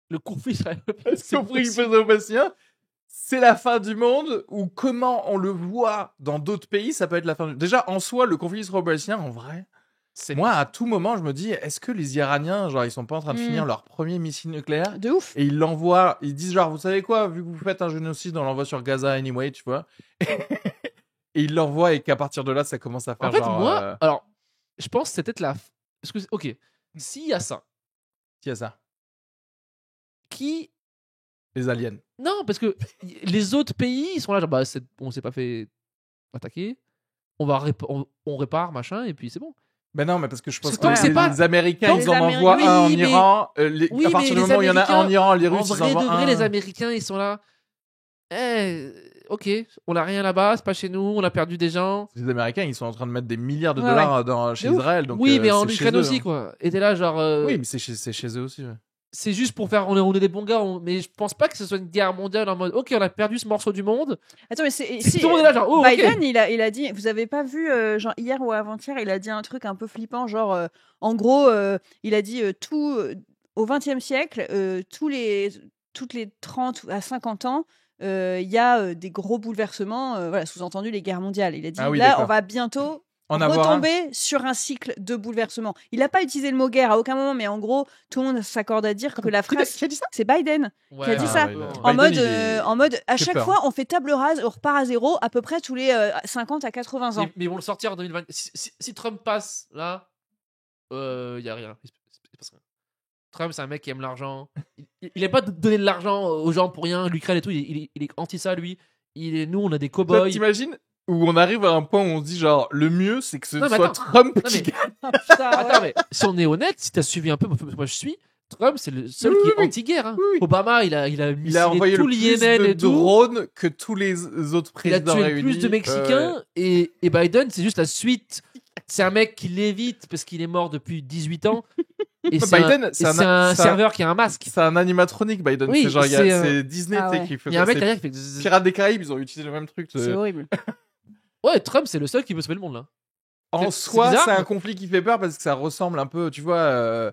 Le conflit, ça est-ce qu'on prie Bastien, c'est la fin du monde ou comment on le voit dans d'autres pays, ça peut être la fin du... Déjà, en soi, le conflit israélo-palestinien, en vrai, moi, à tout moment, je me dis, est-ce que les Iraniens, genre, ils sont pas en train de finir leur premier missile nucléaire De ouf. et ils l'envoient, ils disent genre, vous savez quoi, vu que vous faites un génocide, on l'envoie sur Gaza anyway, tu vois. Et ils l'envoient et qu'à partir de là, ça commence à faire En fait, genre... moi, alors, je pense que c'est peut-être la. Parce que, ok, s'il y a ça, Qui a ça qui. Les aliens. Non, parce que les autres pays, ils sont là, genre, bah, on s'est pas fait attaquer, on répare, machin, et puis c'est bon. Ben non, mais parce que je pense Parce que tant que que c'est les, pas- les Américains, tant ils que en les envoient un en Américains- Oui, Iran. oui, à partir mais du les moment où il y en a un en Iran, les En Russes, ils vrai de envoient vrai, un. les Américains, ils sont là. Ok, on n'a rien là-bas, c'est pas chez nous, on a perdu des gens. Les Américains, ils sont en train de mettre des milliards de Ouais, dollars chez De ouf. Israël. Donc, Oui, mais en c'est chez Ukraine eux, aussi, hein. quoi. Et t'es là, genre. Oui, mais c'est chez eux aussi. Ouais. C'est juste pour faire. On est des bons gars, mais je pense pas que ce soit une guerre mondiale en mode. Ok, on a perdu ce morceau du monde. Attends, mais Si tout le monde est là, genre. Oh, Biden, ok. il a dit, vous avez pas vu, genre hier ou avant-hier, il a dit un truc un peu flippant, genre, en gros, il a dit au XXe siècle, toutes les 30 à 50 ans, il y a des gros bouleversements, voilà, sous-entendu les guerres mondiales. Il a dit Ah oui, là, d'accord. on va bientôt En avoir un. retomber sur un cycle de bouleversements. Il n'a pas utilisé le mot guerre à aucun moment, mais en gros, tout le monde s'accorde à dire que la phrase. Qui a dit ça? C'est Biden. Ouais, Qui a dit ah, ça. ouais, ouais. En Biden, mode, à fait chaque peur. fois, on fait table rase, on repart à zéro, à peu près tous les 50 à 80 ans. Mais ils vont le sortir en 2020. Si Trump passe, là, il y a rien. Il se passe rien. Trump, c'est un mec qui aime l'argent. Il aime pas donner de l'argent aux gens pour rien. L'Ukraine et tout, il est anti ça, lui. Nous, on a des Toi, cow-boys. t'imagines où on arrive à un point où on se dit genre le mieux c'est que ce Non, mais soit attends. Trump Non, qui mais- gagne. Ah, putain, ouais. Attends, mais si on est honnête, si t'as suivi un peu, moi je suis, Trump, c'est le seul Oui, qui est oui. anti-guerre. Hein. Oui, oui. Obama, il a Il a missilé envoyé tout le le plus Yémen de et tout. drones que tous les autres Il a présidents tué réunis. plus de Mexicains et Biden, c'est juste la suite. C'est un mec qui l'évite parce qu'il est mort depuis 18 ans. Et c'est Biden, un, c'est et un- c'est un c'est un- serveur qui a un masque. C'est un animatronique Biden. Oui, c'est genre c'est, c'est Disney ah tu sais, ouais. qui fait Il y a un ça. mec C'est derrière qui fait. Pirates des Caraïbes, ils ont utilisé le même truc. C'est horrible. Ouais, Trump, c'est le seul qui peut sauver le monde là. En c'est soi, bizarre, c'est un mais- conflit qui fait peur parce que ça ressemble un peu, tu vois.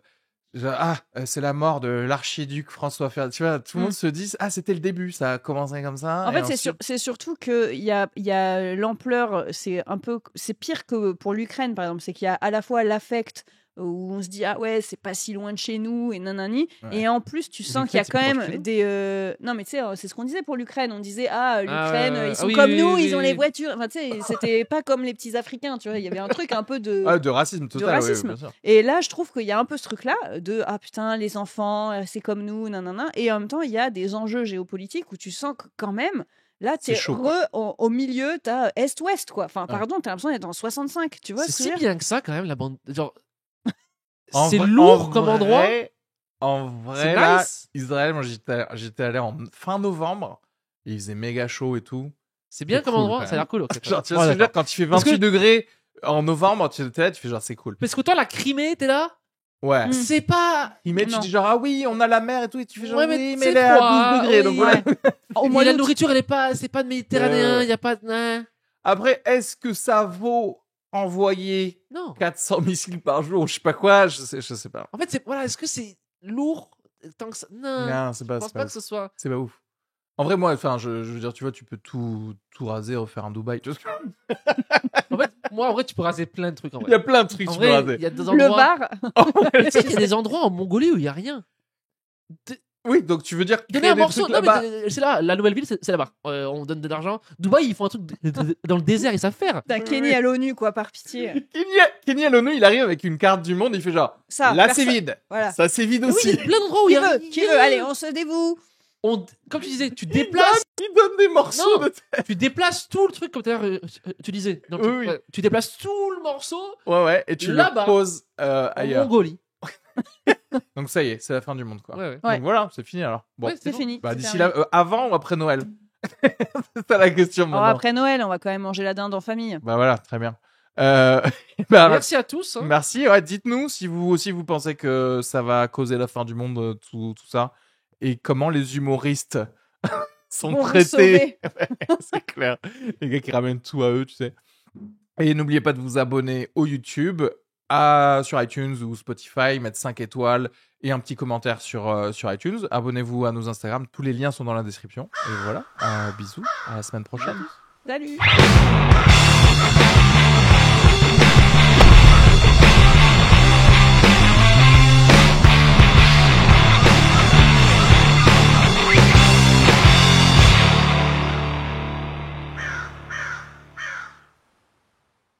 C'est la mort de l'archiduc François Ferdinand. Tu vois, tout le monde se dit c'était le début, ça a commencé comme ça. En et fait, ensuite- c'est surtout qu'il y a l'ampleur, c'est pire que pour l'Ukraine, par exemple. C'est qu'il y a à la fois l'affect où on se dit ah ouais, c'est pas si loin de chez nous et nanani. Ouais. Et en plus, tu sens qu'il y a c'est quand plus proche même chez nous. des. Non, mais tu sais, c'est ce qu'on disait pour l'Ukraine. On disait ah, l'Ukraine, ouais. ils sont Ah oui, comme oui, nous, oui, ils ont oui. les voitures. Enfin, tu sais, c'était pas comme les petits Africains, tu vois. Il y avait un truc un peu de. Ah, de racisme total. racisme. Ouais, bien sûr. Et là, je trouve qu'il y a un peu ce truc-là de ah putain, les enfants, c'est comme nous, nanana. Et en même temps, il y a des enjeux géopolitiques où tu sens que quand même, là, C'est t'es chaud, quoi. au milieu, t'as Est-Ouest, quoi. Enfin, Ouais. pardon, t'as l'impression d'être en 65, tu vois C'est ce que si je veux dire bien que ça quand même la bande. Genre, En c'est vrai- lourd en comme vrai- endroit. En vrai, C'est là, nice. Israël, moi j'étais allé en fin novembre, et il faisait méga chaud et tout. C'est bien C'est comme cool, endroit. quand Ça a l'air cool. ok, Genre, tu ouais, vois ce que je veux dire, d'accord. quand il fait Parce que- 28 degrés en novembre, tu es là, tu fais genre c'est cool. Parce que toi, la Crimée, t'es là. Ouais. Mm. C'est pas. Il met, tu Non. dis genre ah oui, on a la mer et tout, et tu fais genre Ouais, mais oui, c'est mais elle est à froid, 12 degrés, oui. donc voilà. Au Mais mois la d'août. nourriture, elle est pas. C'est pas de Méditerranéen. Ouais. Il y a pas. de- Après, est-ce que ça vaut envoyer Non. 400 missiles par jour, je sais pas quoi, je sais pas. En fait, c'est voilà. Est-ce que c'est lourd tant que ça. Non. Non, c'est Je pas, pense c'est pas pas que ouf. ce soit. C'est pas ouf. En vrai, moi, enfin, je veux dire, tu vois, tu peux tout raser, refaire un Dubaï. Tu vois ce que- En fait, moi, en vrai, tu peux raser plein de trucs. En Il y a vrai. plein de trucs En que tu peux vrai, raser. il y a des Le endroits. bar, Mais tu sais qu'il y a des endroits en Mongolie où il y a rien. Oui, donc tu veux dire Donner créer un des morceau. trucs Non, là-bas. mais c'est là. La nouvelle ville, c'est là-bas. On donne de l'argent. Dubaï, ils font un truc dans le désert. Ils savent faire. t'as Kenny à l'ONU, quoi, par pitié. Kenny à l'ONU, il arrive avec une carte du monde, il fait genre Ça, là personne- c'est vide, Voilà. ça c'est vide Oui, il y aussi. a plein d'endroits où il y Qui a veut Qui veut Allez, on se dévoue. Comme tu disais, tu déplaces, Il donne des morceaux Non. de tu déplaces tout le truc comme tout à l'heure, tu disais. Donc, Oui, oui. tu déplaces tout le morceau Ouais, et tu le Là-bas. poses en ailleurs. Mongolie. Donc ça y est, c'est la fin du monde quoi. Ouais. Ouais. Donc voilà, c'est fini alors. Bon, Ouais, C'est bon. fini. bah c'est d'ici terminé. là, avant ou après Noël C'est ça la question Alors, maintenant. après Noël, on va quand même manger la dinde en famille. Bah voilà, très bien. Bah, Merci à tous. hein. merci. Ouais, dites-nous si vous aussi vous pensez que ça va causer la fin du monde, tout ça, et comment les humoristes sont Bon, traités. sauver. C'est clair. Les gars qui ramènent tout à eux, tu sais. Et n'oubliez pas de vous abonner au YouTube, sur iTunes ou Spotify, mettre 5 étoiles et un petit commentaire sur iTunes. Abonnez-vous à nos Instagram, tous les liens sont dans la description. Et voilà, bisous, à la semaine prochaine. Salut.